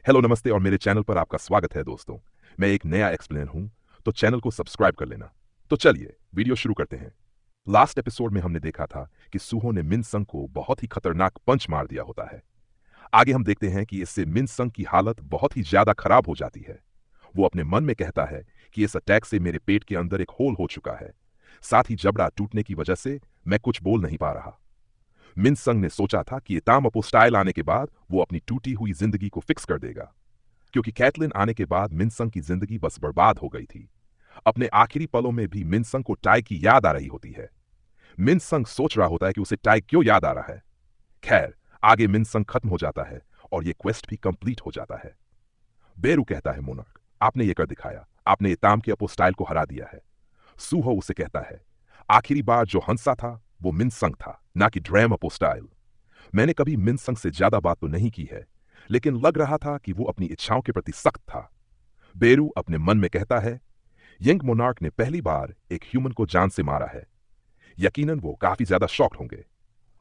Hello नमस्ते और मेरे चैनल पर आपका स्वागत है दोस्तों। मैं एक नया एक्सप्लेनर हूं, तो चैनल को सब्सक्राइब कर लेना। तो चलिए वीडियो शुरू करते हैं। लास्ट एपिसोड में हमने देखा था कि सूहो ने मिनसंग को बहुत ही खतरनाक पंच मार दिया होता है। आगे हम देखते हैं कि इससे मिनसंग की हालत बहुत ही ज्यादा खराब हो जाती है। वो अपने मन में कहता है कि इस अटैक से मेरे पेट के अंदर एक होल हो चुका है, साथ ही जबड़ा टूटने की वजह से मैं कुछ बोल नहीं पा रहा। मिनसंग ने सोचा था कि इताम अपोस्टाइल आने के बाद वो अपनी टूटी हुई जिंदगी को फिक्स कर देगा, क्योंकि कैटलिन आने के बाद मिनसंग की जिंदगी बस बर्बाद हो गई थी। अपने आखिरी पलों में भी मिनसंग को टाई की याद आ रही होती है। मिनसंग सोच रहा होता है कि उसे टाई क्यों याद आ रहा है। खैर, आगे मिनसंग खत्म हो जाता है और ये क्वेस्ट भी कंप्लीट हो जाता है। बेरू कहता है, मोनार्क, आपने ये कर दिखाया, आपने इताम के अपोस्टाइल को हरा दिया है। सूहो उसे कहता है, आखिरी बार जो हंसा था वो मिनसंग था, ना कि ड्रैम अपोस्टाइल। मैंने कभी मिनसंग से ज्यादा बात तो नहीं की है, लेकिन लग रहा था कि वो अपनी इच्छाओं के प्रति सख्त था। बेरू अपने मन में कहता है, यंग मोनार्क ने पहली बार एक ह्यूमन को जान से मारा है, यकीनन वो काफी ज्यादा शॉक्ड होंगे।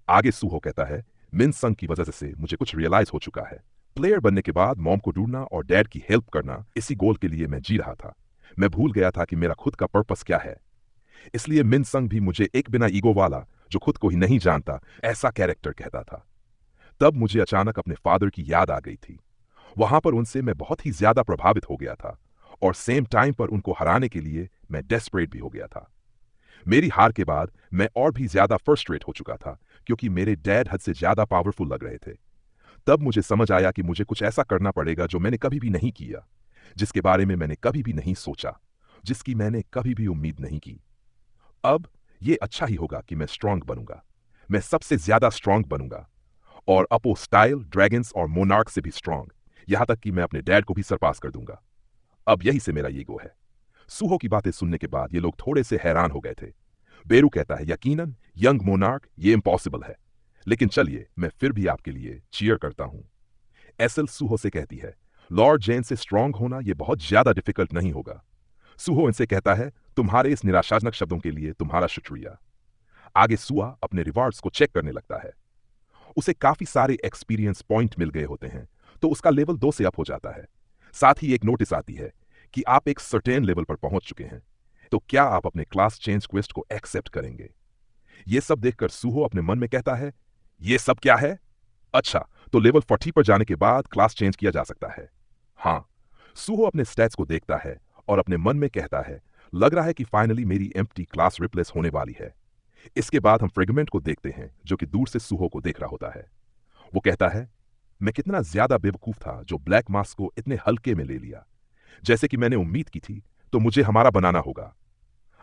आगे सूहो कहता है, मिनसंग की वजह से मुझे कुछ रियलाइज हो चुका है। प्लेयर बनने के बाद मॉम को ढूंढना और डैड की हेल्प करना, इसी गोल के लिए मैं जी रहा था। मैं भूल गया था कि मेरा खुद का पर्पस क्या है। इसलिए मिनसंग भी मुझे एक बिना ईगो वाला, जो खुद को ही नहीं जानता, ऐसा कैरेक्टर कहता था। तब मुझे अचानक अपने फादर की याद आ गई थी। वहां पर उनसे मैं बहुत ही ज्यादा प्रभावित हो गया था, और सेम टाइम पर उनको हराने के लिए मैं डेस्परेट भी हो गया था। मेरी हार के बाद मैं और भी ज्यादा फ्रस्ट्रेट हो चुका था, क्योंकि मेरे डैड हद से ज्यादा पावरफुल लग रहे थे। तब मुझे समझ आया कि मुझे कुछ ऐसा करना पड़ेगा जो मैंने कभी भी नहीं किया, जिसके बारे में मैंने कभी भी नहीं सोचा, जिसकी मैंने कभी भी उम्मीद नहीं की। अब ये अच्छा ही होगा कि मैं स्ट्रांग बनूंगा। मैं सबसे ज्यादा स्ट्रांग बनूंगा, और अपोस्टाइल, ड्रैगन्स और मोनार्क से भी स्ट्रांग, यहां तक कि मैं अपने डैड को भी सरपास कर दूंगा। अब यही से मेरा ईगो है। सूहो की बातें सुनने के बाद ये लोग थोड़े से हैरान हो गए थे। बेरू कहता है, यकीनन यंग मोनार्क, ये इम्पॉसिबल है, लेकिन चलिए मैं फिर भी आपके लिए चीयर करता हूं। एसल सूहो से कहती है, लॉर्ड जेन से स्ट्रांग होना यह बहुत ज्यादा डिफिकल्ट नहीं होगा। सूहो इनसे कहता है, तुम्हारे इस निराशाजनक शब्दों के लिए तुम्हारा शुक्रिया। आगे सुआ अपने रिवार्ड्स को चेक करने लगता है। उसे काफी सारे एक्सपीरियंस पॉइंट मिल गए होते हैं, तो उसका लेवल 2 से अप हो जाता है। साथ ही एक नोटिस आती है कि आप एक सर्टेन लेवल पर पहुंच चुके हैं, तो क्या आप अपने क्लास चेंज क्वेस्ट को एक्सेप्ट करेंगे। यह सब देखकर सूहो अपने मन में कहता है, यह सब क्या है। अच्छा, तो लेवल 40 पर जाने के बाद क्लास चेंज किया जा सकता है। हाँ। सूहो अपने स्टैट्स को देखता है और अपने मन में कहता है, लग रहा है कि फाइनली मेरी एम्प्टी क्लास रिप्लेस होने वाली है। इसके बाद हम फ्रेगमेंट को देखते हैं, जो कि दूर से सूहो को देख रहा होता है। वो कहता है, मैं कितना ज्यादा बेवकूफ था जो ब्लैक मास्क को इतने हल्के में ले लिया। जैसे कि मैंने उम्मीद की थी, तो मुझे हमारा बनाना होगा।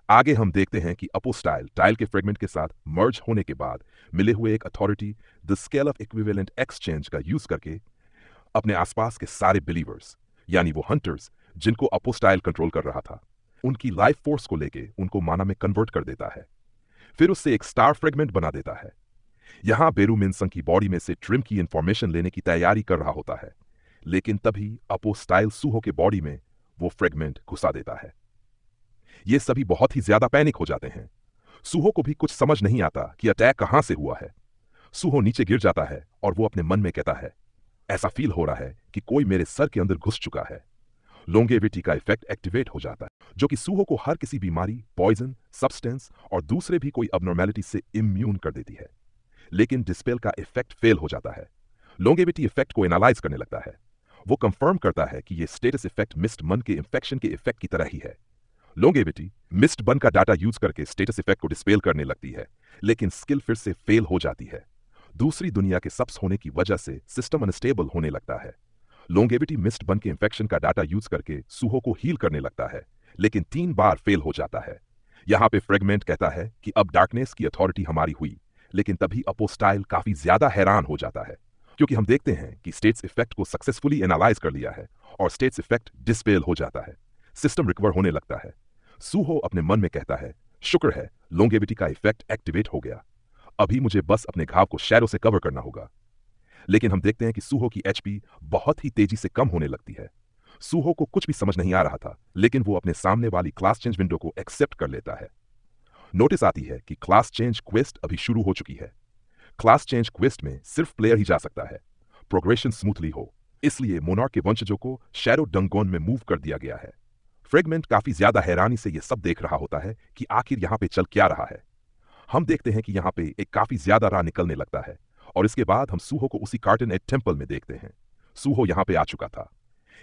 आगे हम देखते हैं कि अपोस्टाइल टाइल के फ्रेगमेंट के साथ मर्ज होने के बाद मिले हुए एक authority, the scale of equivalent exchange का यूज करके अपने आसपास के सारे बिलीवर्स, यानी वो हंटर्स जिनको अपोस्टाइल कंट्रोल कर रहा था, उनकी लाइफ फोर्स को लेके उनको माना में कन्वर्ट कर देता है। फिर उससे एक स्टार फ्रेगमेंट बना देता है। यहां बेरू मिनसंग की बॉडी में से ट्रिम की इंफॉर्मेशन लेने की तैयारी कर रहा होता है, लेकिन तभी अपोस्टाइल सूहो के बॉडी में वो फ्रेगमेंट घुसा देता है। ये सभी बहुत ही ज्यादा पैनिक हो जाते हैं। सूहो को भी कुछ समझ नहीं आता कि अटैक कहां से हुआ है। सूहो नीचे गिर जाता है और वो अपने मन में कहता है, ऐसा फील हो रहा है कि कोई मेरे सर के अंदर घुस चुका है। लोंगेविटी का इफेक्ट एक्टिवेट हो जाता है, जो कि सूहो को हर किसी बीमारी, पॉइजन, सब्सटेंस और दूसरे भी कोई अबनॉर्मेलिटी से इम्यून कर देती है। लेकिन डिस्पेल का इफेक्ट फेल हो जाता है। लोंगेविटी इफेक्ट को एनालाइज करने लगता है। वो कंफर्म करता है कि ये स्टेटस इफेक्ट मिस्ड मन के इन्फेक्शन के इफेक्ट की तरह ही है। लोंगेविटी मिस्ड बन का डाटा यूज करके स्टेटस इफेक्ट को डिस्पेल करने लगती है, लेकिन स्किल फिर से फेल हो जाती है। दूसरी दुनिया के सब्स होने की वजह से सिस्टम अनस्टेबल होने लगता है। लोंगेविटी मिस्ड बन के इन्फेक्शन का डाटा यूज करके सूहो को हील करने लगता है, लेकिन 3 बार फेल हो जाता है। यहां पे फ्रेगमेंट कहता है कि अब डार्कनेस की अथॉरिटी हमारी हुई, लेकिन तभी अपोस्टाइल काफी ज्यादा हैरान हो जाता है, क्योंकि हम देखते हैं कि स्टेट्स इफेक्ट को सक्सेसफुली एनालाइज कर लिया है और स्टेट्स इफेक्ट डिस्पेल हो जाता है। सिस्टम रिकवर होने लगता है। सूहो अपने मन में कहता है, शुक्र है लोंगेविटी का इफेक्ट एक्टिवेट हो गया। अभी मुझे बस अपने घाव को शैडो से कवर करना होगा। लेकिन हम देखते हैं कि सूहो की एचपी बहुत ही तेजी से कम होने लगती है। सूहो को कुछ भी समझ नहीं आ रहा था, लेकिन वो अपने सामने वाली क्लास चेंज विंडो को एक्सेप्ट कर लेता है। नोटिस आती है कि क्लास चेंज क्वेस्ट अभी शुरू हो चुकी है। क्लास चेंज क्वेस्ट में सिर्फ प्लेयर ही जा सकता है। प्रोग्रेशन स्मूथली हो, इसलिए मोनार्क के वंशजों को शैडो डंगोन में मूव कर दिया गया है। फ्रेगमेंट काफी ज्यादा हैरानी से यह सब देख रहा होता है कि आखिर यहां पे चल क्या रहा है। हम देखते हैं कि यहां पे एक काफी ज्यादा राह निकलने लगता है और इसके बाद हम सूहो को उसी कार्टन एट टेम्पल में देखते हैं। सूहो यहां पे आ चुका था।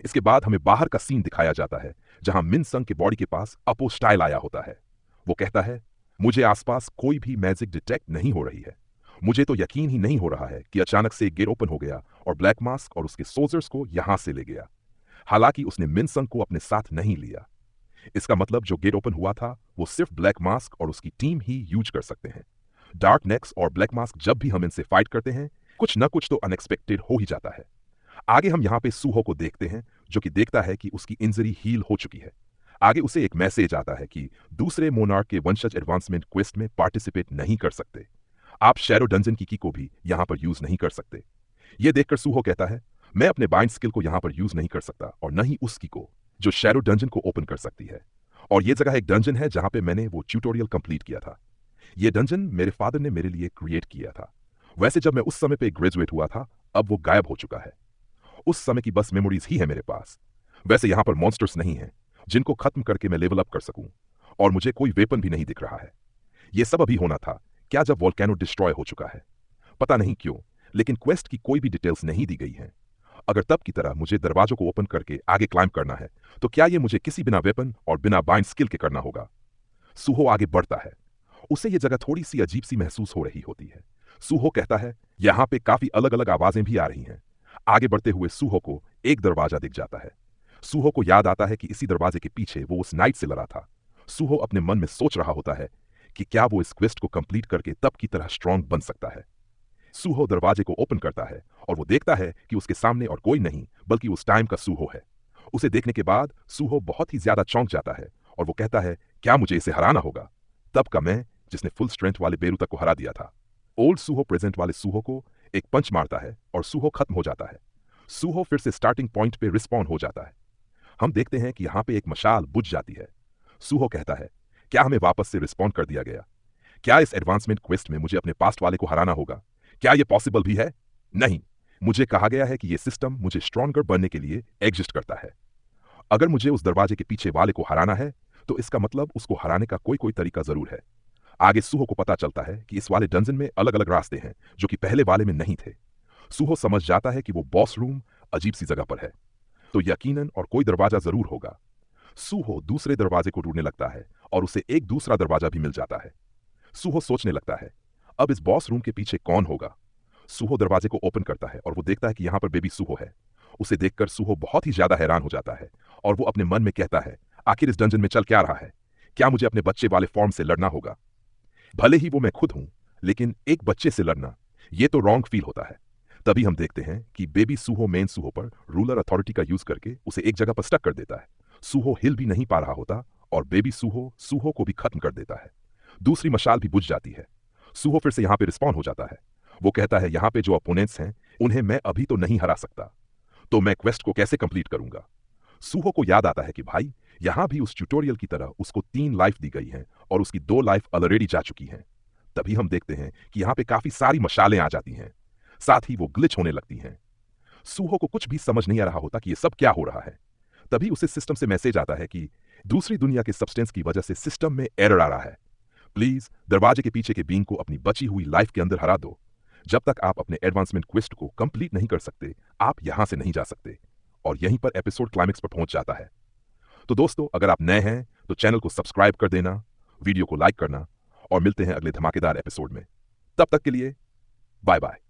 इसके बाद हमें बाहर का सीन दिखाया जाता है जहां मिनसंग के बॉडी के पास अपोस्टाइल आया होता है। वो कहता है, मुझे आसपास कोई भी मैजिक डिटेक्ट नहीं हो रही है। मुझे तो यकीन ही नहीं हो रहा है कि अचानक से एक गेट ओपन हो गया और ब्लैक मास्क और उसके सोल्जर्स को यहां से ले गया। हालांकि उसने मिनसंग को अपने साथ नहीं लिया। इसका मतलब जो गेट ओपन हुआ था वो सिर्फ ब्लैक मास्क और उसकी टीम ही यूज कर सकते हैं। डार्क नेक्स और ब्लैक मास्क जब भी हम इनसे फाइट करते हैं कुछ न कुछ तो अनएक्सपेक्टेड हो ही जाता है। आगे हम यहां पे सूहो को देखते हैं जो कि देखता है कि उसकी इंजरी हील हो चुकी है। आगे उसे एक मैसेज आता है कि दूसरे मोनार्क के वंशज एडवांसमेंट क्वेस्ट में पार्टिसिपेट नहीं कर सकते। आप शैडो डंजन की को भी यहां पर यूज नहीं कर सकते। यह देखकर सूहो कहता है, मैं अपने बाइंड स्किल को यहां पर यूज नहीं कर सकता और न ही उसकी को जो शैडो डंजन को ओपन कर सकती है। और यह जगह एक डंजन है जहां पे मैंने वो ट्यूटोरियल कंप्लीट किया था। यह डंजन मेरे फादर ने मेरे लिए क्रिएट किया था। वैसे जब मैं उस समय पे ग्रेजुएट हुआ था अब वो गायब हो चुका है। उस समय की बस मेमोरीज ही है मेरे पास। वैसे यहां पर मॉन्स्टर्स नहीं है जिनको खत्म करके मैं लेवल अप कर सकूं और मुझे कोई वेपन भी नहीं दिख रहा है। यह सब अभी होना था क्या जब वोल्केनो डिस्ट्रॉय हो चुका है। पता नहीं क्यों लेकिन क्वेस्ट की कोई भी डिटेल्स नहीं दी गई हैं। अगर तब की तरह मुझे दरवाजों को ओपन करके आगे क्लाइंब करना है तो क्या यह मुझे किसी बिना वेपन और बिना बाइंड स्किल के करना होगा। सूहो आगे बढ़ता है। उसे यह जगह थोड़ी सी अजीब सी महसूस हो रही होती है। सूहो कहता है, यहां पे काफी अलग अलग आवाजें भी आ रही हैं। आगे बढ़ते हुए सूहो को एक दरवाजा दिख जाता है। सूहो को याद आता है कि इसी दरवाजे के पीछे वो उस नाइट से लड़ा था। सूहो अपने मन में सोच रहा होता है कि क्या वो इस क्वेस्ट को कंप्लीट करके तब की तरह स्ट्रांग बन सकता है। सूहो दरवाजे को ओपन करता है और वो देखता है कि उसके सामने और कोई नहीं बल्कि उस टाइम का सूहो है। उसे देखने के बाद सूहो बहुत ही ज्यादा चौंक जाता है और वो कहता है, क्या मुझे इसे हराना होगा? तब का मैं जिसने फुल स्ट्रेंथ वाले बेरू तक को हरा दिया था। ओल्ड सूहो प्रेजेंट वाले सूहो को एक पंच मारता है और सूहो खत्म हो जाता है। सूहो फिर से स्टार्टिंग पॉइंट पे रिस्पॉन हो जाता है। हम देखते हैं कि यहां पे एक मशाल बुझ जाती है। सूहो कहता है, क्या हमें वापस से रिस्पॉन्ड कर दिया गया? क्या इस एडवांसमेंट क्वेस्ट में मुझे अपने पास्ट वाले को हराना होगा? क्या यह पॉसिबल भी है? नहीं, मुझे कहा गया है कि यह सिस्टम मुझे स्ट्रॉन्गर बनने के लिए एग्जिस्ट करता है। अगर मुझे उस दरवाजे के पीछे वाले को हराना है तो इसका मतलब उसको हराने का कोई कोई तरीका जरूर है। आगे सूहो को पता चलता है कि इस वाले डंजन में अलग अलग रास्ते हैं जो कि पहले वाले में नहीं थे। सूहो समझ जाता है कि वो बॉस रूम अजीब सी जगह पर है तो यकीनन और कोई दरवाजा जरूर होगा। सूहो दूसरे दरवाजे को ढूंढने लगता है और उसे एक दूसरा दरवाजा भी मिल जाता है। सूहो सोचने लगता है, अब इस बॉस रूम के पीछे कौन होगा? सूहो दरवाजे को ओपन करता है और वो देखता है कि यहां पर बेबी सूहो है। उसे देखकर सूहो बहुत ही ज्यादा हैरान हो जाता है और वो अपने मन में कहता है, आखिर इस डंजन में चल क्या रहा है? क्या मुझे अपने बच्चे वाले फॉर्म से लड़ना होगा? भले ही वो मैं खुद हूं लेकिन एक बच्चे से लड़ना ये तो रॉन्ग फील होता है। तभी हम देखते हैं कि बेबी सूहो मेन सूहो पर रूलर अथॉरिटी का यूज करके उसे एक जगह पर स्टक कर देता है। सूहो हिल भी नहीं पा रहा होता और बेबी सूहो सूहो को भी खत्म कर देता है। दूसरी मशाल भी बुझ जाती है। सूहो फिर से यहां पे रिस्पॉन्ड हो जाता है। वो कहता है, यहां पे जो अपोनेंट्स हैं उन्हें मैं अभी तो नहीं हरा सकता, तो मैं क्वेस्ट को कैसे कंप्लीट करूंगा? सूहो को याद आता है कि भाई यहां भी उस ट्यूटोरियल की तरह उसको 3 लाइफ दी गई हैं और उसकी 2 लाइफ ऑलरेडी जा चुकी हैं। तभी हम देखते हैं कि यहां पे काफी सारी मशालें आ जाती हैं, साथ ही वो ग्लिच होने लगती हैं। सूहो को कुछ भी समझ नहीं आ रहा होता कि ये सब क्या हो रहा है। तभी उसे सिस्टम से मैसेज आता है कि दूसरी दुनिया के सब्सटेंस की वजह से सिस्टम में एरर आ रहा है। प्लीज दरवाजे के पीछे के बींग को अपनी बची हुई लाइफ के अंदर हरा दो। जब तक आप अपने एडवांसमेंट क्वेस्ट को कंप्लीट नहीं कर सकते आप यहां से नहीं जा सकते। और यहीं पर एपिसोड क्लाइमेक्स पर पहुंच जाता है। तो दोस्तों, अगर आप नए हैं तो चैनल को सब्सक्राइब कर देना, वीडियो को लाइक करना और मिलते हैं अगले धमाकेदार एपिसोड में। तब तक के लिए बाय बाय।